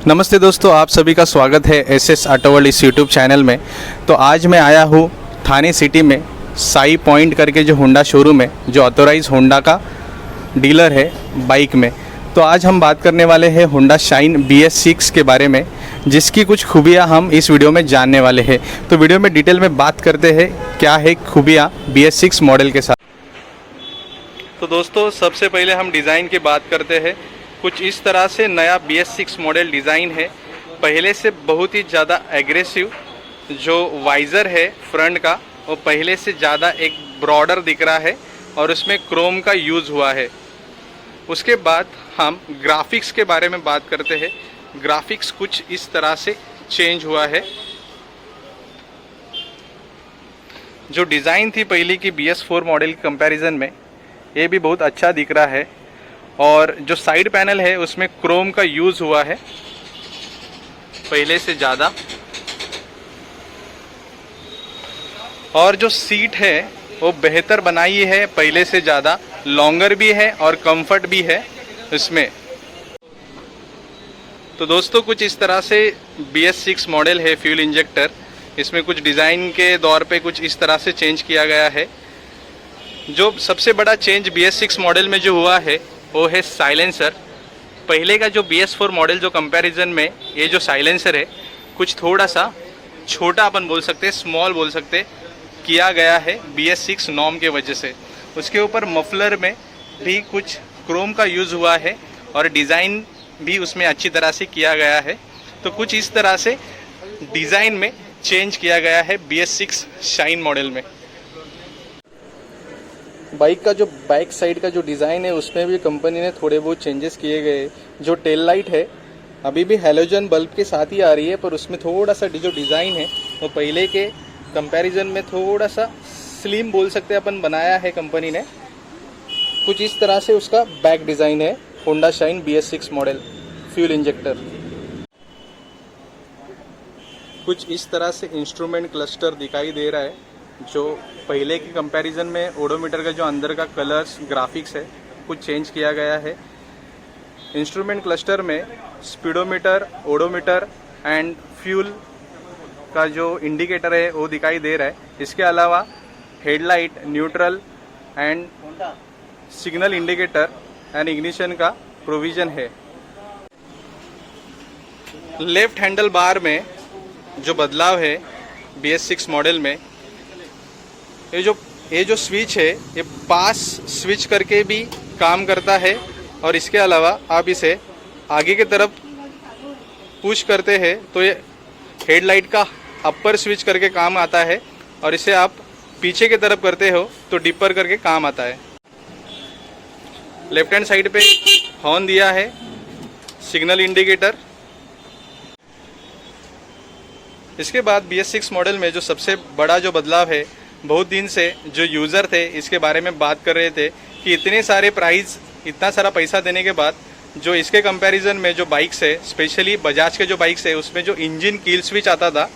नमस्ते दोस्तों, आप सभी का स्वागत है एसएस ऑटो वर्ल्ड इस यूट्यूब चैनल में। तो आज मैं आया हूँ थाने सिटी में साई पॉइंट करके जो होंडा शोरूम है, जो ऑथोराइज होंडा का डीलर है बाइक में। तो आज हम बात करने वाले हैं होंडा शाइन BS6 के बारे में, जिसकी कुछ खूबियाँ हम इस वीडियो में जानने वाले हैं। तो वीडियो में डिटेल में बात करते हैं क्या है खूबियाँ BS6 मॉडल के साथ। तो दोस्तों, सबसे पहले हम डिज़ाइन की बात करते हैं। कुछ इस तरह से नया BS6 मॉडल डिज़ाइन है, पहले से बहुत ही ज़्यादा एग्रेसिव। जो वाइज़र है फ्रंट का, वो पहले से ज़्यादा एक ब्रॉडर दिख रहा है और उसमें क्रोम का यूज़ हुआ है। उसके बाद हम ग्राफिक्स के बारे में बात करते हैं। ग्राफिक्स कुछ इस तरह से चेंज हुआ है। जो डिज़ाइन थी पहले की BS4 मॉडल के कंपैरिजन में, ये भी बहुत अच्छा दिख रहा है। और जो साइड पैनल है उसमें क्रोम का यूज़ हुआ है पहले से ज़्यादा। और जो सीट है वो बेहतर बनाई है पहले से ज़्यादा, लॉन्गर भी है और कंफर्ट भी है इसमें। तो दोस्तों, कुछ इस तरह से BS6 मॉडल है फ्यूल इंजेक्टर। इसमें कुछ डिज़ाइन के दौर पे कुछ इस तरह से चेंज किया गया है। जो सबसे बड़ा चेंज BS6 मॉडल में जो हुआ है वो है साइलेंसर। पहले का जो BS4 मॉडल जो कंपैरिजन में ये जो साइलेंसर है कुछ थोड़ा सा छोटा अपन बोल सकते हैं, स्मॉल बोल सकते किया गया है BS6 नॉर्म के वजह से। उसके ऊपर मफलर में भी कुछ क्रोम का यूज़ हुआ है और डिज़ाइन भी उसमें अच्छी तरह से किया गया है। तो कुछ इस तरह से डिज़ाइन में चेंज किया गया है BS6 शाइन मॉडल में। बाइक का जो बैक साइड का जो डिज़ाइन है उसमें भी कंपनी ने थोड़े बहुत चेंजेस किए गए। जो टेल लाइट है अभी भी हैलोजन बल्ब के साथ ही आ रही है, पर उसमें थोड़ा सा जो डिज़ाइन है वो पहले के कंपैरिजन में थोड़ा सा स्लिम बोल सकते हैं अपन बनाया है कंपनी ने। कुछ इस तरह से उसका बैक डिज़ाइन है Honda shine BS6 model fuel injector. कुछ इस तरह से इंस्ट्रूमेंट क्लस्टर दिखाई दे रहा है। जो पहले के कंपैरिजन में ओडोमीटर का जो अंदर का कलर्स ग्राफिक्स है कुछ चेंज किया गया है। इंस्ट्रूमेंट क्लस्टर में स्पीडोमीटर, ओडोमीटर एंड फ्यूल का जो इंडिकेटर है वो दिखाई दे रहा है। इसके अलावा headlight, neutral and signal indicator and ignition का प्रोविज़न है। लेफ्ट हैंडल बार में जो बदलाव है BS6 मॉडल में, ये जो स्विच है ये पास स्विच करके भी काम करता है। और इसके अलावा आप इसे आगे की तरफ पुश करते हैं तो ये हेडलाइट का अपर स्विच करके काम आता है, और इसे आप पीछे की तरफ करते हो तो डिपर करके काम आता है। लेफ्ट हैंड साइड पे हॉर्न दिया है, सिग्नल इंडिकेटर। इसके बाद BS6 मॉडल में जो सबसे बड़ा जो बदलाव है, बहुत दिन से जो यूज़र थे इसके बारे में बात कर रहे थे कि इतने सारे प्राइस, इतना सारा पैसा देने के बाद जो इसके कंपैरिजन में जो बाइक्स है, स्पेशली बजाज के जो बाइक्स है, उसमें जो इंजन कील स्विच आता था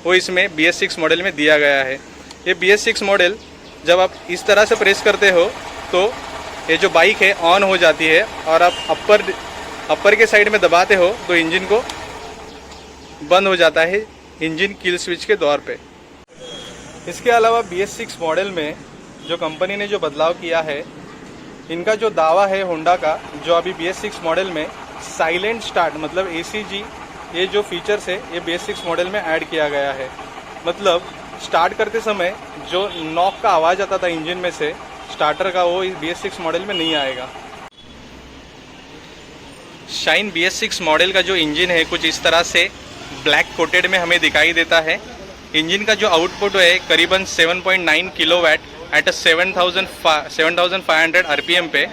वो इसमें BS6 मॉडल में दिया गया है। ये BS6 मॉडल जब आप इस तरह से प्रेस करते हो तो ये जो बाइक है ऑन हो जाती है, और आप अपर के साइड में दबाते हो तो इंजन को बंद हो जाता है इंजन कील स्विच के दौर पे। इसके अलावा BS6 मॉडल में जो कंपनी ने जो बदलाव किया है, इनका जो दावा है होंडा का, जो अभी BS6 मॉडल में साइलेंट स्टार्ट मतलब ACG, ये जो फीचर्स है ये BS6 मॉडल में ऐड किया गया है। मतलब स्टार्ट करते समय जो नॉक का आवाज़ आता था इंजन में से स्टार्टर का, वो इस BS6 मॉडल में नहीं आएगा। शाइन BS6 मॉडल का जो इंजन है कुछ इस तरह से ब्लैक कोटेड में हमें दिखाई देता है। इंजन का जो आउटपुट है करीबन 7.9 किलोवाट एट 7500 RPM पे,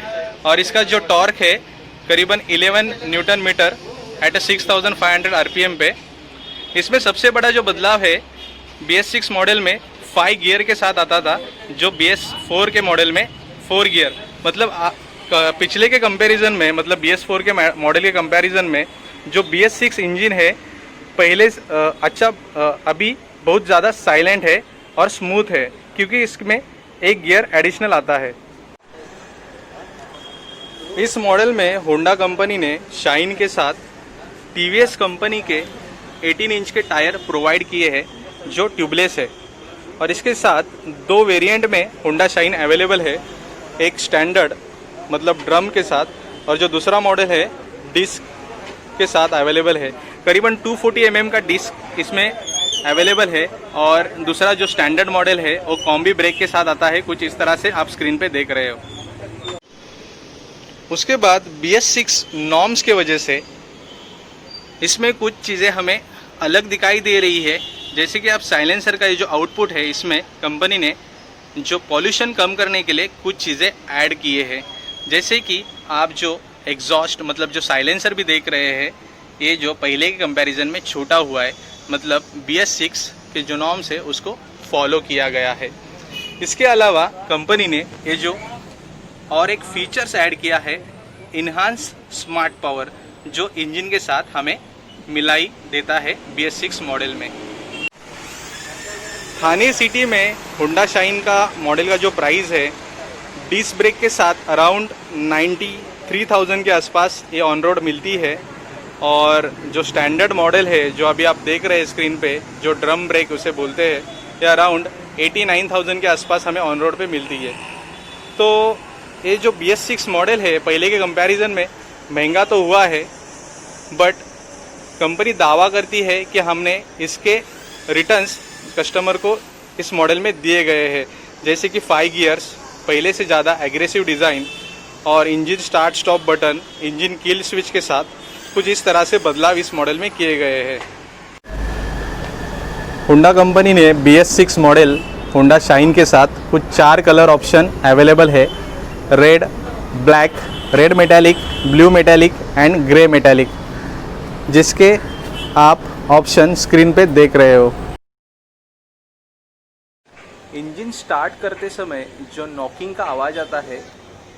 और इसका जो टॉर्क है करीबन 11 न्यूटन मीटर एट 6500 RPM पे। इसमें सबसे बड़ा जो बदलाव है, BS6 मॉडल में 5 गियर के साथ आता था, जो BS4 के मॉडल में 4 गियर। मतलब पिछले के कंपैरिजन में, मतलब BS4 के मॉडल के कंपैरिजन में जो BS6 इंजन है पहले अभी बहुत ज़्यादा साइलेंट है और स्मूथ है, क्योंकि इसमें एक गियर एडिशनल आता है। इस मॉडल में होंडा कंपनी ने शाइन के साथ टीवीएस कंपनी के 18 इंच के टायर प्रोवाइड किए हैं जो ट्यूबलेस है, और इसके साथ 2 वेरिएंट में होंडा शाइन अवेलेबल है। एक स्टैंडर्ड मतलब ड्रम के साथ, और जो दूसरा मॉडल है डिस्क के साथ अवेलेबल है। करीबन 240 mm का डिस्क इसमें अवेलेबल है, और दूसरा जो स्टैंडर्ड मॉडल है वो कॉम्बी ब्रेक के साथ आता है, कुछ इस तरह से आप स्क्रीन पे देख रहे हो। उसके बाद BS6 नॉर्म्स के वजह से इसमें कुछ चीज़ें हमें अलग दिखाई दे रही है। जैसे कि आप साइलेंसर का ये जो आउटपुट है, इसमें कंपनी ने जो पॉल्यूशन कम करने के लिए कुछ चीज़ें ऐड किए हैं। जैसे कि आप जो एग्जॉस्ट मतलब जो साइलेंसर भी देख रहे हैं, ये जो पहले के कंपैरिजन में छोटा हुआ है, मतलब BS6 के जो नॉर्म्स है उसको फॉलो किया गया है। इसके अलावा कंपनी ने ये जो और एक फीचर्स ऐड किया है, इन्हांस स्मार्ट पावर, जो इंजन के साथ हमें मिलाई देता है BS6 मॉडल में। थाने सिटी में होंडा शाइन का मॉडल का जो प्राइस है डिस्क ब्रेक के साथ अराउंड 93,000 के आसपास ये ऑन रोड मिलती है, और जो स्टैंडर्ड मॉडल है जो अभी आप देख रहे हैं स्क्रीन पे, जो ड्रम ब्रेक उसे बोलते हैं, ये अराउंड 89,000 के आसपास हमें ऑन रोड पे मिलती है। तो ये जो BS6 मॉडल है पहले के कंपैरिजन में महंगा तो हुआ है, बट कंपनी दावा करती है कि हमने इसके रिटर्न्स कस्टमर को इस मॉडल में दिए गए हैं। जैसे कि 5 गियर्स, पहले से ज़्यादा एग्रेसिव डिज़ाइन, और engine start stop button, engine kill switch के साथ कुछ इस तरह से बदलाव इस मॉडल में किए गए हैं। होंडा कंपनी ने BS6 मॉडल होंडा शाइन के साथ कुछ 4 कलर ऑप्शन अवेलेबल है, red, black, red metallic, blue metallic and grey metallic, जिसके आप ऑप्शन स्क्रीन पे देख रहे हो। इंजन स्टार्ट करते समय जो नॉकिंग का आवाज़ आता है,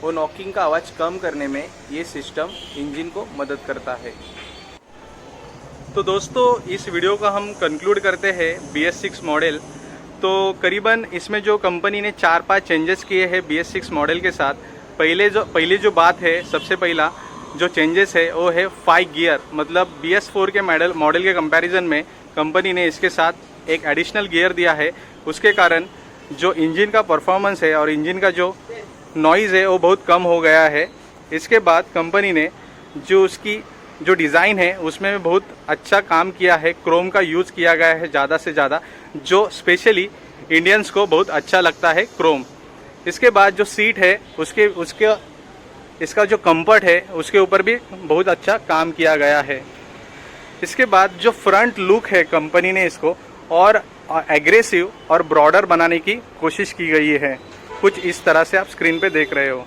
वो नॉकिंग का आवाज़ कम करने में ये सिस्टम इंजन को मदद करता है। तो दोस्तों, इस वीडियो का हम कंक्लूड करते हैं BS6 मॉडल। तो करीबन इसमें जो कंपनी ने 4-5 चेंजेस किए हैं BS6 मॉडल के साथ। पहली जो बात है, सबसे पहला जो चेंजेस है वो है 5 गियर, मतलब BS4 के मॉडल के कंपैरिजन में कंपनी ने इसके साथ एक एडिशनल गियर दिया है। उसके कारण जो इंजन का परफॉर्मेंस है और इंजन का जो नॉइज़ है वो बहुत कम हो गया है। इसके बाद कंपनी ने जो उसकी जो डिज़ाइन है उसमें बहुत अच्छा काम किया है, क्रोम का यूज़ किया गया है ज़्यादा से ज़्यादा, जो स्पेशली इंडियंस को बहुत अच्छा लगता है क्रोम। इसके बाद जो सीट है इसका जो कंफर्ट है उसके ऊपर भी बहुत अच्छा काम किया गया है। इसके बाद जो फ्रंट लुक है, कंपनी ने इसको और एग्रेसिव और ब्रॉडर बनाने की कोशिश की गई है, कुछ इस तरह से आप स्क्रीन पे देख रहे हो।